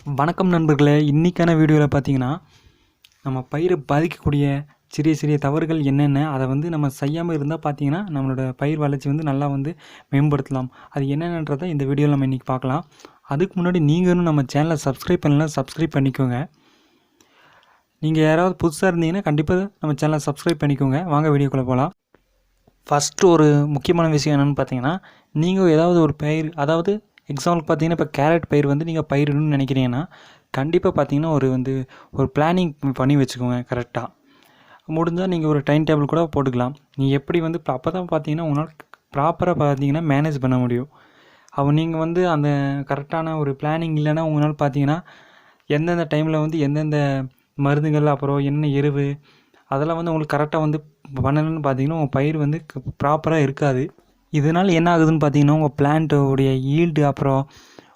வணக்கம் நண்பர்களே. இன்றைக்கான வீடியோவில் பார்த்தீங்கன்னா நம்ம பயிரை பாதிக்கக்கூடிய சிறிய சிறிய தவறுகள் என்னென்ன, அதை நம்ம செய்யாமல் இருந்தால் பார்த்தீங்கன்னா நம்மளோட பயிர் வளர்ச்சி நல்லா மேம்படுத்தலாம். அது என்னென்னன்றதை இந்த வீடியோவில் நம்ம இன்றைக்கி பார்க்கலாம். அதுக்கு முன்னாடி நீங்களும் நம்ம சேனலை சப்ஸ்கிரைப் பண்ணலாம், சப்ஸ்கிரைப் பண்ணிக்கோங்க. நீங்கள் யாராவது புதுசாக இருந்தீங்கன்னா கண்டிப்பாக நம்ம சேனலை சப்ஸ்கிரைப் பண்ணிக்கோங்க. வாங்க வீடியோக்குள்ளே போகலாம். ஃபஸ்ட்டு ஒரு முக்கியமான விஷயம் என்னென்னு பார்த்தீங்கன்னா, நீங்கள் ஏதாவது ஒரு பயிர், அதாவது எக்ஸாம்பிளுக்கு பார்த்தீங்கன்னா இப்போ கேரட் பயிர் நீங்கள் பயிரிடணும்னு நினைக்கிறீங்கன்னா கண்டிப்பாக பார்த்தீங்கன்னா ஒரு பிளானிங் பண்ணி வச்சுக்கோங்க. கரெக்டாக முடிஞ்சால் நீங்கள் ஒரு டைம் டேபிள் கூட போட்டுக்கலாம். நீங்கள் எப்படி அப்போ தான் பார்த்தீங்கன்னா உங்களால் ப்ராப்பராக பார்த்தீங்கன்னா மேனேஜ் பண்ண முடியும். நீங்கள் அந்த கரெக்டான ஒரு பிளானிங் இல்லைன்னா உங்களால் பார்த்தீங்கன்னா எந்தெந்த டைமில் எந்தெந்த மருந்துகள், அப்புறம் என்ன எருவு, அதெல்லாம் உங்களுக்கு கரெக்டாக பண்ணணும்னு பார்த்தீங்கன்னா உங்கள் பயிர் ப்ராப்பராக இருக்காது. இதனால் என்ன ஆகுதுன்னு பார்த்தீங்கன்னா உங்கள் பிளான்ட்டோடைய ஈல்டு, அப்புறம்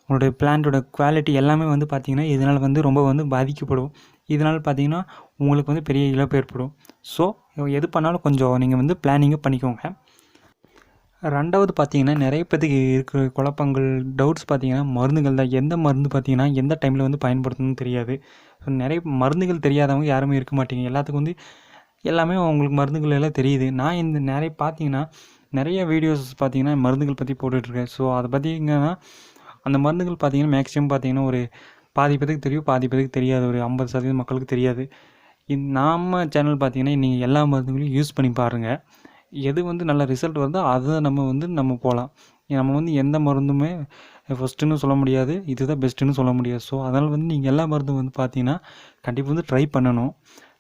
உங்களுடைய பிளான்ட்டோட குவாலிட்டி எல்லாமே பார்த்தீங்கன்னா இதனால் ரொம்ப பாதிக்கப்படும். இதனால் பார்த்தீங்கன்னா உங்களுக்கு பெரிய இழப்பு ஏற்படும். ஸோ எது பண்ணாலும் கொஞ்சம் நீங்கள் பிளானிங்கை பண்ணிக்கோங்க. ரெண்டாவது பார்த்தீங்கன்னா நிறைய பேருக்கு இருக்கிற குழப்பங்கள், டவுட்ஸ் பார்த்தீங்கன்னா மருந்துகள் தான். எந்த மருந்து பார்த்தீங்கன்னா எந்த டைமில் பயன்படுத்தணும்னு தெரியாது. ஸோ நிறைய மருந்துகள் தெரியாதவங்க யாருமே இருக்க மாட்டீங்க. எல்லாத்துக்கும் எல்லாமே உங்களுக்கு மருந்துகள் எல்லாம் தெரியுது. நான் இந்த நிறைய பார்த்தீங்கன்னா நிறைய வீடியோஸ் பார்த்தீங்கன்னா மருந்துகள் பற்றி போட்டுட்ருக்கேன். ஸோ அதை பார்த்தீங்கன்னா அந்த மருந்துகள் பார்த்தீங்கன்னா மேக்ஸிமம் பார்த்தீங்கன்னா ஒரு பாதி பேருக்கு தெரியும், பாதி பேருக்கு தெரியாது. ஒரு 50% மக்களுக்கு தெரியாது. நம்ம சேனல் பார்த்தீங்கன்னா நீங்கள் எல்லா மருந்துகளையும் யூஸ் பண்ணி பாருங்கள். எது நல்ல ரிசல்ட் வருதோ அதை நம்ம போகலாம். நம்ம எந்த மருந்துமே ஃபஸ்ட்டுன்னு சொல்ல முடியாது, இதுதான் பெஸ்ட்டுன்னு சொல்ல முடியாது. ஸோ அதனால் நீங்கள் எல்லா மருந்தும் பார்த்தீங்கன்னா கண்டிப்பாக ட்ரை பண்ணணும்.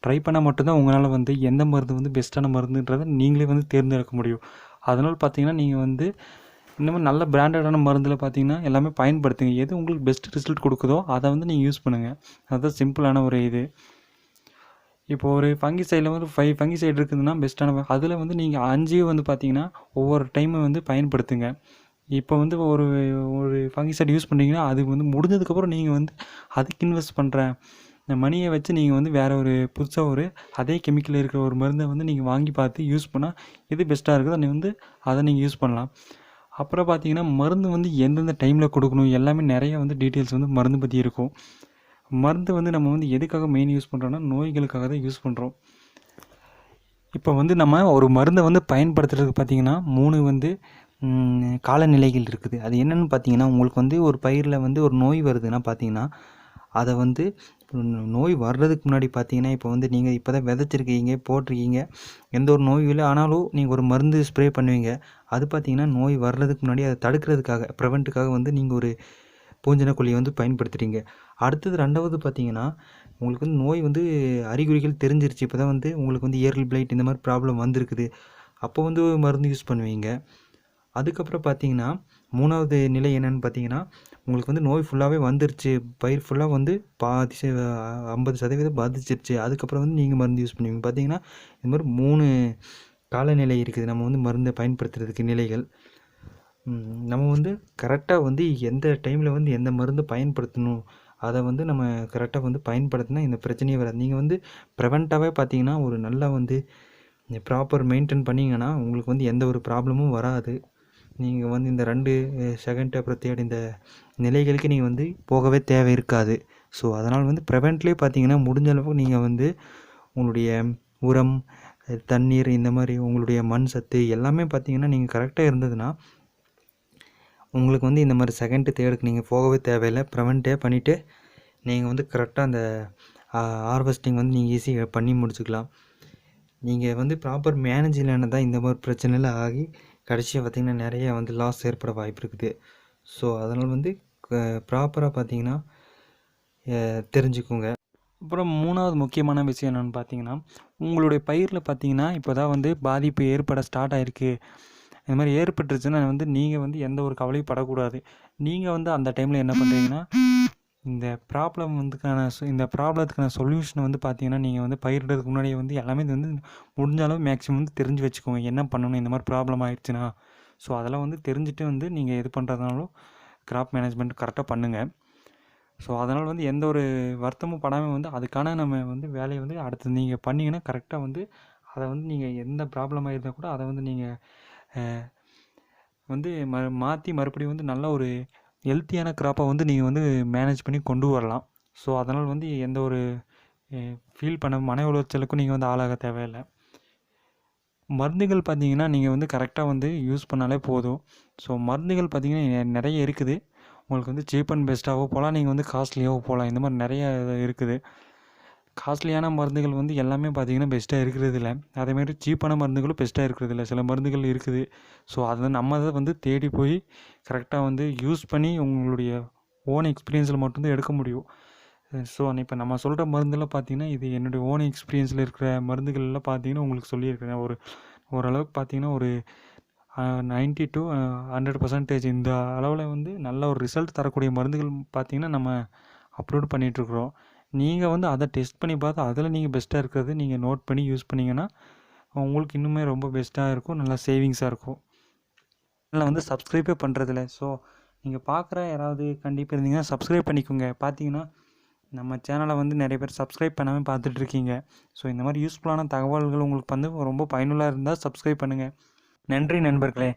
ட்ரை பண்ணால் மட்டும்தான் உங்களால் எந்த மருந்து பெஸ்ட்டான மருந்துன்றதை நீங்களே தேர்ந்தெடுக்க முடியும். அதனால் பார்த்தீங்கன்னா நீங்கள் இன்னமும் நல்ல பிராண்டடான மருந்தில் பார்த்தீங்கன்னா எல்லாமே பயன்படுத்துங்க. எது உங்களுக்கு பெஸ்ட் ரிசல்ட் கொடுக்குதோ அதை நீங்கள் யூஸ் பண்ணுங்கள். அதுதான் சிம்பிளான ஒரு இது. இப்போது ஒரு ஃபங்கிசைடில் 5 ஃபங்கிசைடு இருக்குதுன்னா பெஸ்ட்டான, அதில் நீங்கள் 5 பார்த்தீங்கன்னா ஒவ்வொரு டைமும் பயன்படுத்துங்க. இப்போ ஒரு ஒரு ஃபங்கிசைடு யூஸ் பண்ணுறீங்கன்னா அது முடிஞ்சதுக்கப்புறம் நீங்கள் அதுக்கு இன்வெஸ்ட் பண்ணுற இந்த மணியை வச்சு நீங்கள் வேறு ஒரு புதுசாக அதே கெமிக்கல் இருக்கிற ஒரு மருந்தை நீங்கள் வாங்கி பார்த்து யூஸ் பண்ணால் எது பெஸ்ட்டாக இருக்குதோ அதை நீங்கள் யூஸ் பண்ணலாம். அப்புறம் பார்த்தீங்கன்னா மருந்து எந்தெந்த டைமில் கொடுக்கணும் எல்லாமே நிறைய டீட்டெயில்ஸ் மருந்து பற்றி இருக்கும். மருந்து நம்ம எதுக்காக மெயின் யூஸ் பண்ணுறோன்னா நோய்களுக்காக தான் யூஸ் பண்ணுறோம். இப்போ நம்ம ஒரு மருந்தை பயன்படுத்துறதுக்கு பார்த்தீங்கன்னா 3 காலநிலைகள் இருக்குது. அது என்னென்னு பார்த்தீங்கன்னா உங்களுக்கு ஒரு பயிரில் ஒரு நோய் வருதுன்னா பார்த்தீங்கன்னா அதை நோய் வர்றதுக்கு முன்னாடி பார்த்தீங்கன்னா இப்போ நீங்கள் இப்போ தான் விதைச்சிருக்கீங்க, போட்டிருக்கீங்க, எந்த ஒரு நோயும் இல்லை, ஆனாலும் நீங்கள் ஒரு மருந்து ஸ்ப்ரே பண்ணுவீங்க. அது பார்த்தீங்கன்னா நோய் வர்றதுக்கு முன்னாடி அதை தடுக்கிறதுக்காக, ப்ரிவெண்ட்டுக்காக நீங்கள் ஒரு பூஞ்சனக்கொல்லியை பயன்படுத்துகிறீங்க. அடுத்தது 2வது பார்த்தீங்கன்னா உங்களுக்கு நோய் அறிகுறிகள் தெரிஞ்சிருச்சு. இப்போ தான் உங்களுக்கு ஏர்லி பிளைட் இந்த மாதிரி ப்ராப்ளம் வந்திருக்குது. அப்போ மருந்து யூஸ் பண்ணுவீங்க. அதுக்கப்புறம் பார்த்தீங்கன்னா 3வது நிலை என்னென்னு பார்த்தீங்கன்னா உங்களுக்கு நோய் ஃபுல்லாகவே வந்துருச்சு, பயிர் ஃபுல்லாக பாதி 50% பாதிச்சிருச்சு. அதுக்கப்புறம் நீங்கள் மருந்து யூஸ் பண்ணுவீங்க. பார்த்தீங்கன்னா இது மாதிரி 3 காலநிலை இருக்குது நம்ம மருந்தை பயன்படுத்துறதுக்கு நிலைகள். நம்ம கரெக்டாக எந்த டைமில் எந்த மருந்து பயன்படுத்தணும் அதை நம்ம கரெக்டாக பயன்படுத்தினா இந்த பிரச்சனையே வராது. நீங்கள் ப்ரிவெண்ட்டாகவே பார்த்தீங்கன்னா ஒரு நல்லா ப்ராப்பர் மெயின்டைன் பண்ணிங்கன்னா உங்களுக்கு எந்த ஒரு ப்ராப்ளமும் வராது. நீங்கள் இந்த 2 செகண்ட் அப்புறம் தேர்ட் இந்த நிலைகளுக்கு நீங்கள் போகவே தேவை இருக்காது. ஸோ அதனால் ப்ரிவெண்ட்லேயே பார்த்தீங்கன்னா முடிஞ்ச அளவுக்கு நீங்கள் உங்களுடைய உரம், தண்ணீர், இந்த மாதிரி உங்களுடைய மண் சத்து எல்லாமே பார்த்தீங்கன்னா நீங்கள் கரெக்டாக இருந்ததுன்னா உங்களுக்கு இந்த மாதிரி செகண்ட் தேர்டுக்கு நீங்கள் போகவே தேவையில்லை. ப்ரிவெண்ட்டே பண்ணிவிட்டு நீங்கள் கரெக்டாக அந்த ஹார்வெஸ்டிங் நீங்கள் ஈஸியாக பண்ணி முடிச்சுக்கலாம். நீங்கள் ப்ராப்பர் மேனேஜ் இல்லைன்னா தான் இந்த மாதிரி பிரச்சனைலாம் ஆகி கடைசியாக பார்த்திங்கன்னா நிறைய லாஸ் ஏற்பட வாய்ப்பு இருக்குது. ஸோ அதனால் ப்ராப்பராக பார்த்தீங்கன்னா தெரிஞ்சுக்கோங்க. அப்புறம் 3வது முக்கியமான விஷயம் என்னென்னு பார்த்தீங்கன்னா உங்களுடைய பயிரில் பார்த்தீங்கன்னா இப்போ தான் பாதிப்பு ஏற்பட ஸ்டார்ட் ஆகிருக்கு. இந்த மாதிரி ஏற்பட்டுருச்சுன்னா நீங்கள் எந்த ஒரு கவலையும் படக்கூடாது. நீங்கள் அந்த டைமில் என்ன பண்ணுறீங்கன்னா இந்த ப்ராப்ளத்துக்கான சொல்யூஷனை பார்த்தீங்கன்னா நீங்கள் பயிரிடுறதுக்கு முன்னாடியே எல்லாமே முடிஞ்சாலும் மேக்ஸிமம் தெரிஞ்சு வச்சுக்கோங்க. என்ன பண்ணணும் இந்த மாதிரி ப்ராப்ளம் ஆகிடுச்சுன்னா. ஸோ அதெல்லாம் தெரிஞ்சுட்டு நீங்கள் எது பண்ணுறதுனாலும் கிராப் மேனேஜ்மெண்ட் கரெக்டாக பண்ணுங்கள். ஸோ அதனால் எந்த ஒரு வருத்தமும் படாமல் அதுக்கான நம்ம வேலையை அடுத்து நீங்கள் பண்ணிங்கன்னா கரெக்டாக அதை நீங்கள் எந்த ப்ராப்ளமாக இருந்தால் கூட அதை நீங்கள் மாற்றி மறுபடியும் நல்ல ஒரு ஹெல்த்தியான கிராப்பை வந்து நீங்கள் வந்து மேனேஜ் பண்ணி கொண்டு வரலாம். ஸோ அதனால் வந்து எந்த ஒரு ஃபீல் பண்ண மன உளைச்சலுக்கும் நீங்கள் வந்து ஆளாக தேவையில்லை. மருந்துகள் பார்த்தீங்கன்னா நீங்கள் வந்து கரெக்டாக வந்து யூஸ் பண்ணாலே போதும். ஸோ மருந்துகள் பார்த்தீங்கன்னா நிறைய இருக்குது. உங்களுக்கு வந்து சீப் அண்ட் பெஸ்ட்டாகவோ போகலாம், நீங்கள் வந்து காஸ்ட்லியாகவோ போகலாம். இந்த மாதிரி நிறைய இருக்குது. காஸ்ட்லியான மருந்துகள் வந்து எல்லாமே பார்த்தீங்கன்னா பெஸ்ட்டாக இருக்கிறதில்ல. அதேமாதிரி சீப்பான மருந்துகளும் பெஸ்ட்டாக இருக்கிறதில்ல. சில மருந்துகள் இருக்குது. ஸோ அதை நம்ம தான் வந்து தேடி போய் கரெக்டாக வந்து யூஸ் பண்ணி உங்களுடைய ஓன் எக்ஸ்பீரியன்ஸில் மட்டும்தான் எடுக்க முடியும். ஸோ இப்போ நம்ம சொல்கிற மருந்தெல்லாம் பார்த்தீங்கன்னா இது என்னுடைய ஓன் எக்ஸ்பீரியன்ஸில் இருக்கிற மருந்துகள்லாம் பார்த்தீங்கன்னா உங்களுக்கு சொல்லியிருக்கிறேன். ஓரளவுக்கு பார்த்தீங்கன்னா ஒரு 90 to 100% இந்த அளவில் வந்து நல்ல ஒரு ரிசல்ட் தரக்கூடிய மருந்துகள் பார்த்தீங்கன்னா நம்ம அப்லோட் பண்ணிகிட்ருக்குறோம். நீங்கள் வந்து அதை டெஸ்ட் பண்ணி பார்த்து அதில் நீங்கள் பெஸ்ட்டாக இருக்கிறது நீங்கள் நோட் பண்ணி யூஸ் பண்ணிங்கன்னா உங்களுக்கு இன்னுமே ரொம்ப பெஸ்ட்டாக இருக்கும், நல்லா சேவிங்ஸாக இருக்கும். இதில் வந்து சப்ஸ்கிரைபே பண்ணுறதில்ல. ஸோ நீங்கள் பார்க்குற யாராவது கண்டிப்பாக இருந்தீங்கன்னா சப்ஸ்கிரைப் பண்ணிக்கோங்க. பார்த்தீங்கன்னா நம்ம சேனலை வந்து நிறைய பேர் சப்ஸ்கிரைப் பண்ணாமல் பார்த்துட்ருக்கீங்க. ஸோ இந்த மாதிரி யூஸ்ஃபுல்லான தகவல்கள் உங்களுக்கு வந்து ரொம்ப பயனுள்ளாக இருந்தால் சப்ஸ்கிரைப் பண்ணுங்கள். நன்றி நண்பர்களே.